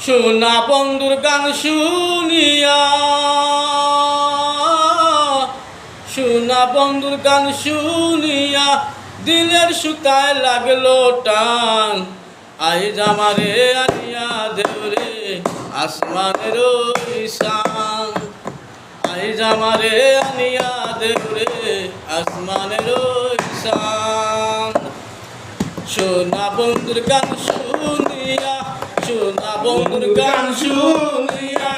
সোনা বন্ধুর গান শুনিয়া, সোনা বন্ধুর গান শুনিয়া দিলের সুতায় লাগলো টান। আইজ আমারে আনিয়া দেউরে আসমানের ঈশান, আইজ আমারে আনিয়া দেউরে আসমানের ঈশান। সোনা বন্ধুর গান শুনিয়া, সোনা বন্ধুর গান শুনিয়া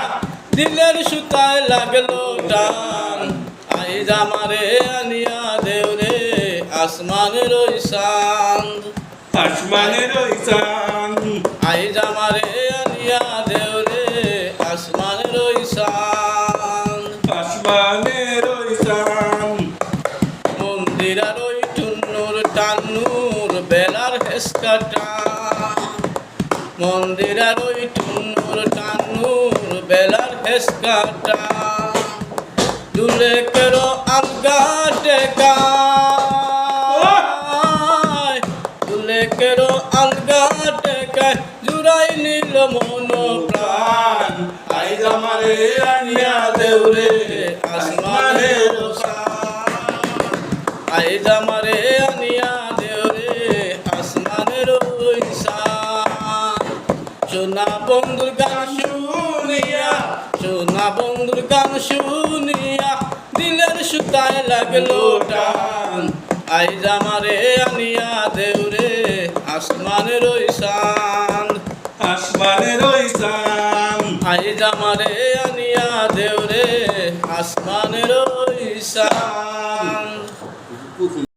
দিলের সুতায় লাগলো টান। আইজ আমারে আনিয়া দেউরে আসমানের ঈশান, আসমানের ঈশান। আইজ আমারে আনিয়া দেউরে আসমানের ঈশান, আসমানের ঈশান। মন্দিরার ওই টুন্নুর টান্নুর বেলার হেসকাটা, মন্দিরার ওই টুন্নুর টান্নুর বেলার হেসকাটা। দুলে কেরো আলগা টেকা, দুলে কেরো আলগা টেকায় জুড়াই নিল মন প্রাণ। আইজ আমারে আনিয়া দেউরে আসমানের ঈশান, আইজ আমারে আনিয়া দেউরে আসমানের ঈশান। সোনা বন্ধুর গান শুনিয়া, সোনা বন্ধুর গান শুনিয়া দিলের সুতায় লাগলো টান। আইজ আমারে আনিয়া দেউরে আসমানের ঈশান, আসমানের ঈশান। আইজ আমারে আনিয়া দেউরে আসমানের ঈশান।